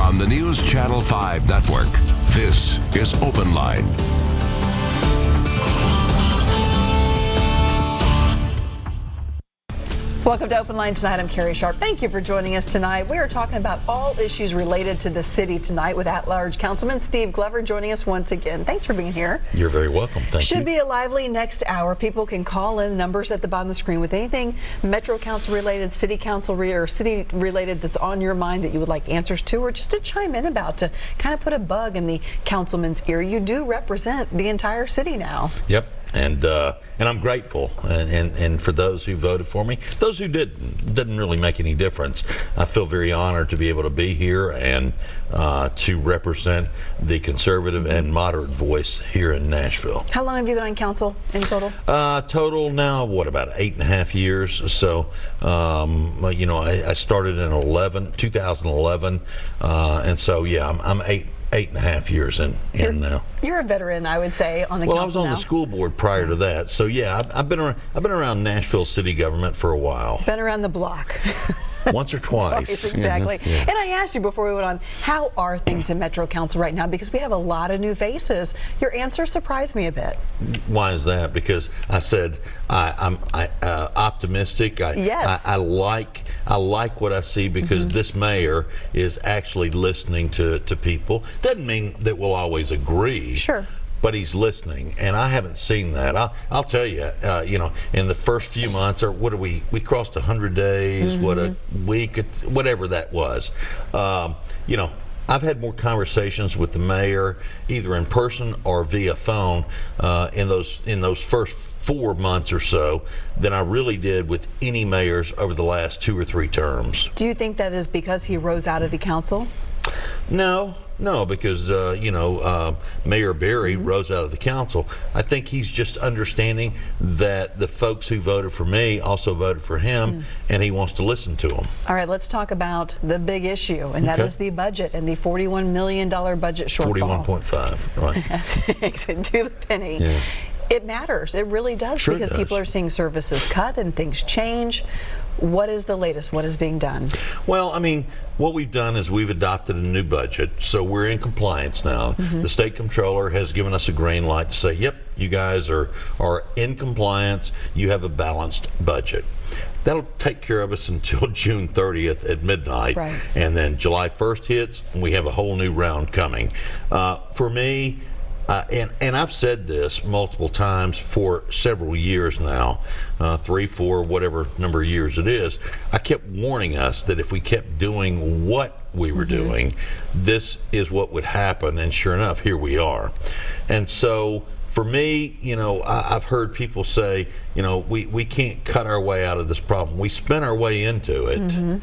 on the News Channel 5 network. This is OpenLine. Welcome to OpenLine tonight. I'm Carrie Sharp. Thank you for joining us tonight. We are talking about all issues related to the city tonight with at-large Councilman Steve Glover joining us once again. Thanks for being here. You're very welcome. Thank you. Should be a lively next hour. People can call in numbers at the bottom of the screen with anything Metro Council related, City Council or city related that's on your mind that you would like answers to, or just to chime in about, to kind of put a bug in the councilman's ear. You do represent the entire city now. Yep. And I'm grateful, and for those who voted for me, those who didn't really make any difference. I feel very honored to be able to be here and to represent the conservative and moderate voice here in Nashville. How long have you been on council in total? Total now, about 8.5 years. So, I started in 2011, and so yeah, I'm 8.5 years in now. You're a veteran, I would say, on the council. Well, I was on the school board prior to that, so yeah, I've been around Nashville city government for a while. Been around the block. Once or twice. Exactly. Yeah. And I asked you before we went on, how are things in Metro Council right now? Because we have a lot of new faces. Your answer surprised me a bit. Why is that? Because I said I'm optimistic. Yes. I like what I see, because this mayor is actually listening to people. Doesn't mean that we'll always agree. Sure. But he's listening, and I haven't seen that. I'll tell you, in the first few months, or what are we crossed 100 days, what a week, whatever that was. I've had more conversations with the mayor, either in person or via phone, in those first 4 months or so, than I really did with any mayors over the last 2 or 3 terms. Do you think that is because he rose out of the council? No, because Mayor Berry rose out of the council. I think he's just understanding that the folks who voted for me also voted for him, and he wants to listen to them. All right, let's talk about the big issue, and that is the budget and the $41 million budget shortfall. 41.5, right? To the penny. Yeah. It matters. It really does, Sure because does. people are seeing services cut and things change. What is the latest? What is being done? Well, what we've done is we've adopted a new budget, so we're in compliance now. The state comptroller has given us a green light to say, yep, you guys are in compliance. You have a balanced budget. That'll take care of us until June 30th at midnight. Right. And then July 1st hits, and we have a whole new round coming. For me, and I've said this multiple times for several years now, 3, 4, whatever number of years it is, I kept warning us that if we kept doing what we were doing, this is what would happen, and sure enough, here we are. And so for me, I've heard people say, we can't cut our way out of this problem. We spent our way into it.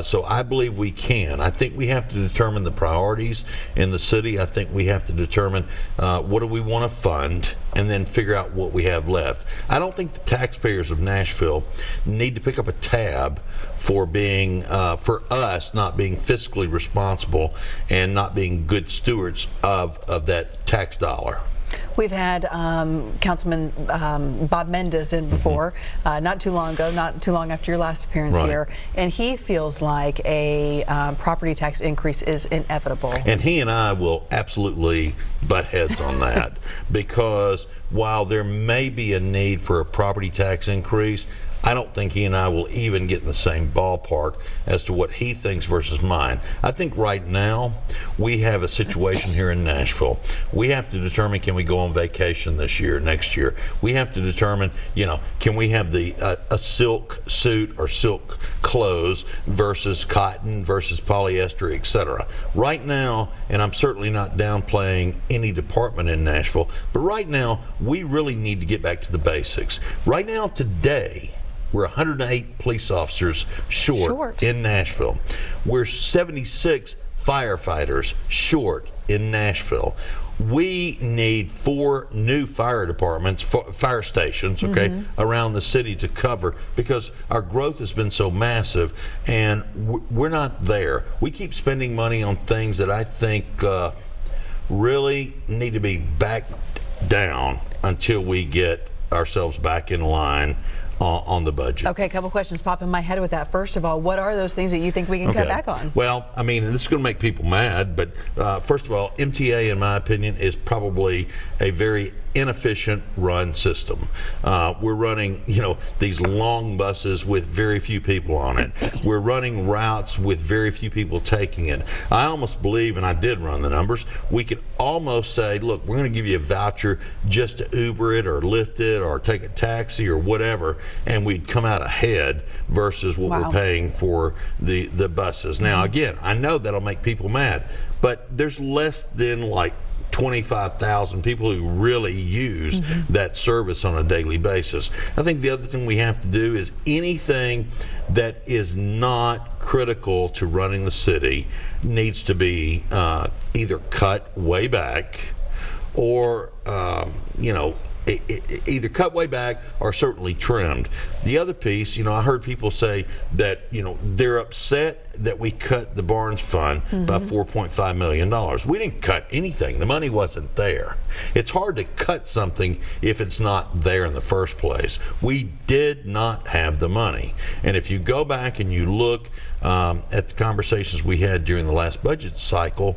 So I believe we can. I think we have to determine the priorities in the city. I think we have to determine what do we want to fund, and then figure out what we have left. I don't think the taxpayers of Nashville need to pick up a tab for being, for us not being fiscally responsible and not being good stewards of that tax dollar. We've had Councilman Bob Mendez in before, not too long ago, not too long after your last appearance here, and he feels like a property tax increase is inevitable. And he and I will absolutely butt heads on that, because while there may be a need for a property tax increase, I don't think he and I will even get in the same ballpark as to what he thinks versus mine. I think right now we have a situation here in Nashville. We have to determine, can we go on vacation this year, next year? We have to determine, can we have a silk suit or silk clothes versus cotton versus polyester, etc. Right now, and I'm certainly not downplaying any department in Nashville, but right now we really need to get back to the basics. Right now, today, we're 108 police officers short in Nashville. We're 76 firefighters short in Nashville. We need 4 new fire departments, fire stations, around the city to cover, because our growth has been so massive, and we're not there. We keep spending money on things that I think really need to be backed down until we get ourselves back in line on the budget. Okay, a couple questions pop in my head with that. First of all, what are those things that you think we can cut back on? Well, I mean, this is going to make people mad, but first of all, MTA, in my opinion, is probably a very inefficient run system. We're running, these long buses with very few people on it. We're running routes with very few people taking it. I almost believe, and I did run the numbers, we could almost say, look, we're going to give you a voucher just to Uber it or Lyft it or take a taxi or whatever, and we'd come out ahead versus what we're paying for the buses. Now, again, I know that'll make people mad, but there's less than like 25,000 people who really use that service on a daily basis. I think the other thing we have to do is anything that is not critical to running the city needs to be either cut way back or, either cut way back or certainly trimmed. The other piece, I heard people say that, they're upset that we cut the Barnes Fund by $4.5 million. We didn't cut anything. The money wasn't there. It's hard to cut something if it's not there in the first place. We did not have the money. And if you go back and you look at the conversations we had during the last budget cycle,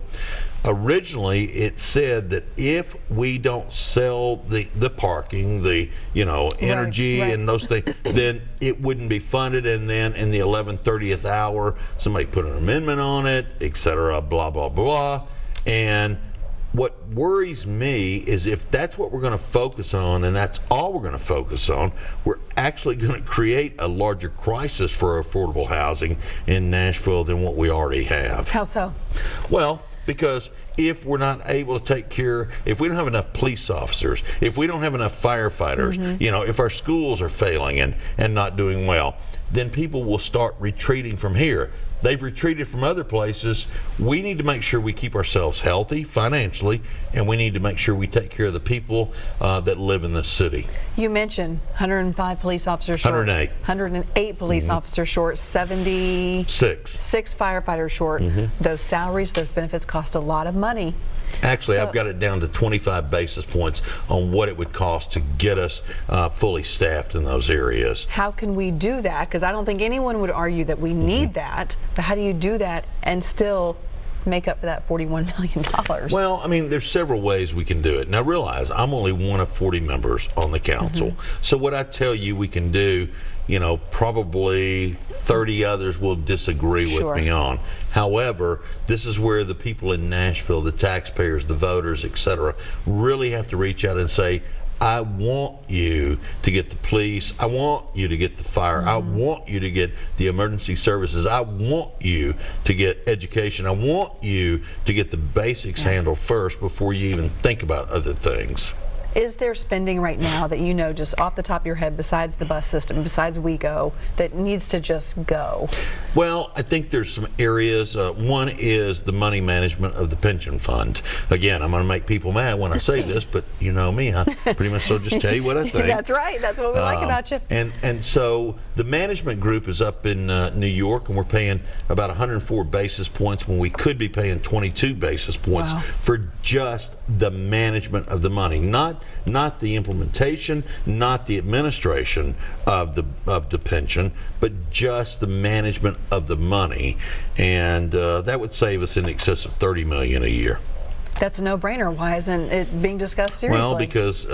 originally it said that if we don't sell the parking, the energy and those things, then it wouldn't be funded, and then in the 11/30th hour somebody put an amendment on it, etc., blah blah blah. And what worries me is if that's what we're going to focus on and that's all we're going to focus on, we're actually going to create a larger crisis for affordable housing in Nashville than what we already have. How so? Well, because if we're not able to take care, if we don't have enough police officers, if we don't have enough firefighters, if our schools are failing and not doing well, then people will start retreating from here. They've retreated from other places. We need to make sure we keep ourselves healthy financially, and we need to make sure we take care of the people that live in this city. You mentioned 105 police officers short. 108 police officers short, 76 firefighters short. Those salaries, those benefits cost a lot of money. Actually, I've got it down to 25 basis points on what it would cost to get us fully staffed in those areas. How can we do that? Because I don't think anyone would argue that we need that, but how do you do that and still make up for that $41 million? Well, I mean, there's several ways we can do it. Now, realize I'm only one of 40 members on the council. So what I tell you we can do, probably 30 others will disagree with me on. However, this is where the people in Nashville, the taxpayers, the voters, etc., really have to reach out and say, I want you to get the police. I want you to get the fire. I want you to get the emergency services. I want you to get education. I want you to get the basics handled first before you even think about other things. Is there spending right now that just off the top of your head, besides the bus system, besides WeGo, that needs to just go? Well, I think there's some areas. One is the money management of the pension fund. Again, I'm going to make people mad when I say this, but you know me, I pretty much so just tell you what I think. That's right. That's what we like about you. And so the management group is up in New York, and we're paying about 104 basis points when we could be paying 22 basis points for just the management of the money, not the implementation, not the administration of the pension, but just the management of the money, and that would save us in excess of $30 million a year. That's a no-brainer. Why isn't it being discussed seriously? Well, because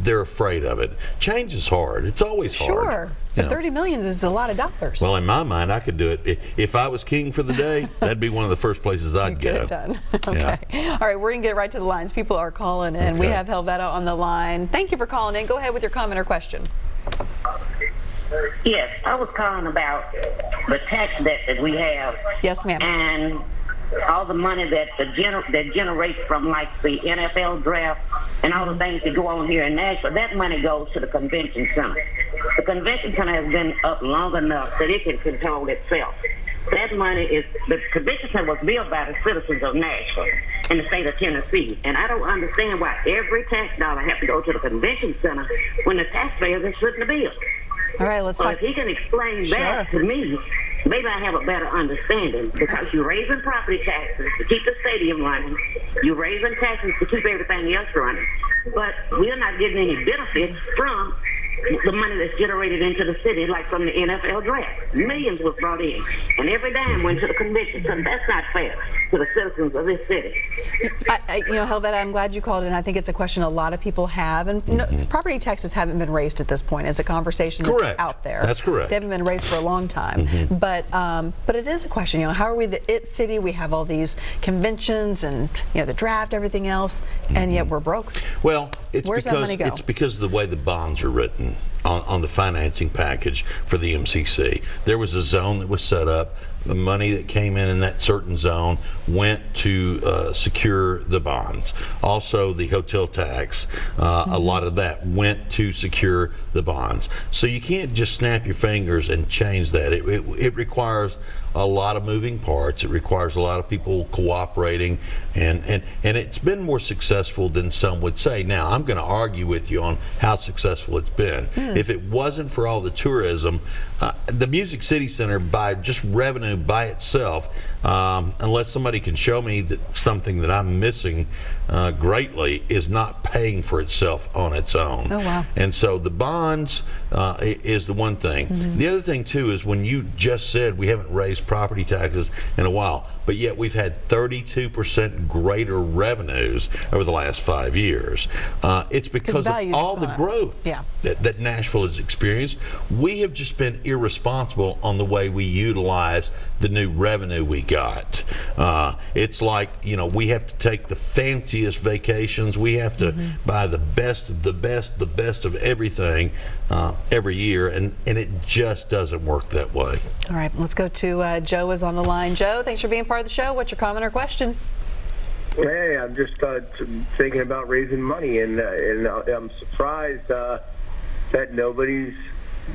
they're afraid of it. Change is hard. It's always hard. Sure, but $30 million is a lot of dollars. Well, in my mind, I could do it. If I was king for the day, that'd be one of the first places I'd go. Get it done. Okay. Yeah. All right, we're going to get right to the lines. People are calling in. We have Helvetta on the line. Thank you for calling in. Go ahead with your comment or question. Yes, I was calling about the tax debt that we have. Yes, ma'am. And all the money that generates from like the NFL draft and all the things that go on here in Nashville, that money goes to the convention center. The convention center has been up long enough that it can control itself. That money the convention center was built by the citizens of Nashville in the state of Tennessee. And I don't understand why every tax dollar has to go to the convention center when the taxpayers are footing the bill. All right, let's talk. If he can explain that to me, maybe I have a better understanding, because you're raising property taxes to keep the stadium running. You're raising taxes to keep everything else running. But we're not getting any benefits from the money that's generated into the city, like from the NFL draft. Millions was brought in, and every dime went to the convention. So that's not fair to the citizens of this city. Helvetta, I'm glad you called in. I think it's a question a lot of people have, and property taxes haven't been raised at this point. It's a conversation that's out there. That's correct. They haven't been raised for a long time, but it is a question. How are we the it city? We have all these conventions and the draft, everything else, and yet we're broke. Well, Where's that money go? It's because of the way the bonds are written on the financing package for the MCC. There was a zone that was set up. The money that came in that certain zone went to secure the bonds. Also, the hotel tax, a lot of that went to secure the bonds. So you can't just snap your fingers and change that. It requires a lot of moving parts. It requires a lot of people cooperating, and it's been more successful than some would say. Now, I'm going to argue with you on how successful it's been. If it wasn't for all the tourism, the Music City Center, by just revenue by itself, unless somebody can show me that something that I'm missing greatly, is not paying for itself on its own. Oh, wow. And so the bonds is the one thing. The other thing too is when you just said we haven't raised property taxes in a while, but yet we've had 32% greater revenues over the last 5 years. It's because of all the growth that Nashville has experienced. We have just been irresponsible on the way we utilize the new revenue we got. It's like, we have to take the fanciest vacations. We have to buy the best of the best, the best of everything every year, and it just doesn't work that way. All right, let's go to Joe is on the line. Joe, thanks for being part of the show. What's your comment or question? Hey, I'm just thinking about raising money, and I'm surprised that nobody's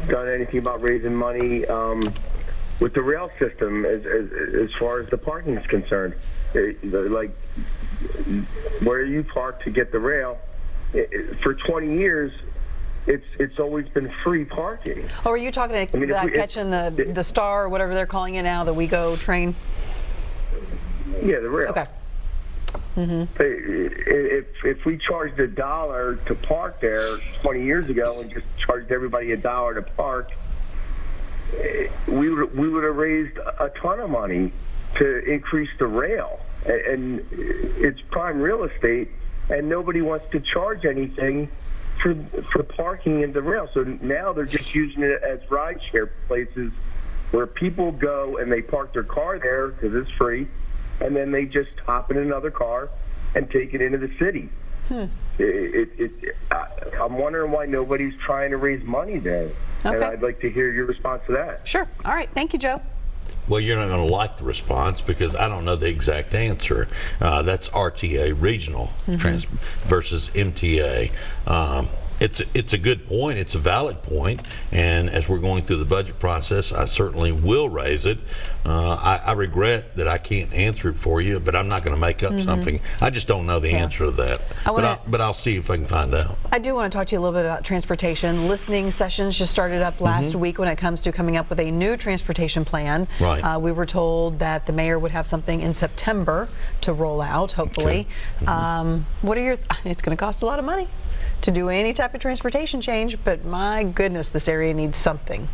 done anything about raising money with the rail system as far as the parking is concerned. Like, where you park to get the rail, for 20 years, it's always been free parking. Oh, are you talking about catching the Star or whatever they're calling it now, the WeGo train? Yeah, the rail. Okay. If we charged $1 to park there 20 years ago and just charged everybody $1 to park, we would have raised a ton of money to increase the rail. And it's prime real estate, and nobody wants to charge anything for parking in the rail. So now they're just using it as rideshare places where people go and they park their car there because it's free, and then they just hop in another car and take it into the city. I'm wondering why nobody's trying to raise money there. Okay. And I'd like to hear your response to that. Sure. All right. Thank you, Joe. Well, you're not going to like the response because I don't know the exact answer. That's RTA regional versus MTA. It's a good point. It's a valid point. And as we're going through the budget process, I certainly will raise it. I regret that I can't answer it for you, but I'm not going to make up something. I just don't know the answer to that. But I'll see if I can find out. I do want to talk to you a little bit about transportation. Listening sessions just started up last week when it comes to coming up with a new transportation plan. Right. We were told that the mayor would have something in September to roll out, hopefully. Okay. What are your it's going to cost a lot of money to do any type of transportation change, but my goodness, this area needs something.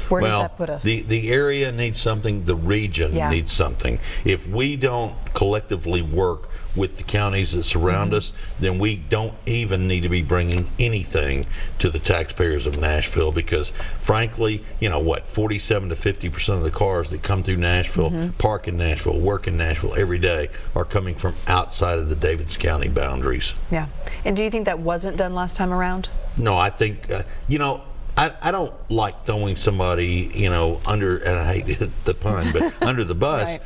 Where does that put us? The area needs something, the region needs something. If we don't collectively work with the counties that surround us, then we don't even need to be bringing anything to the taxpayers of Nashville, because frankly, 47 to 50% of the cars that come through Nashville, park in Nashville, work in Nashville every day are coming from outside of the Davids County boundaries. Yeah. And do you think that wasn't done last time around? No, I think, I don't like throwing somebody, under, and I hate the pun, but under the bus. Right.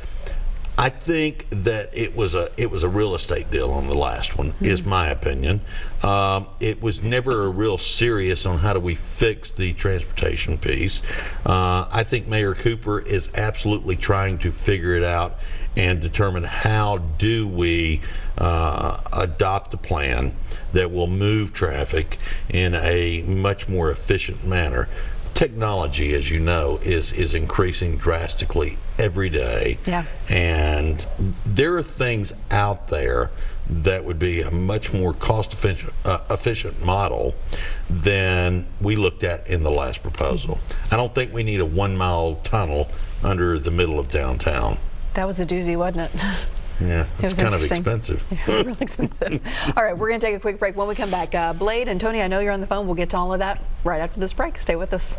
I think that it was a real estate deal on the last one, is my opinion. It was never a real serious on how do we fix the transportation piece. I think Mayor Cooper is absolutely trying to figure it out and determine how do we adopt a plan that will move traffic in a much more efficient manner. technology, as you know, is increasing drastically every day. Yeah. And there are things out there that would be a much more cost efficient model than we looked at in the last proposal. I don't think we need a 1-mile tunnel under the middle of downtown. That was a doozy, wasn't it? Yeah, it's kind of interesting. expensive. Yeah, really expensive. All right, we're going to take a quick break. When we come back, Blade and Tony, I know you're on the phone. We'll get to all of that right after this break. Stay with us.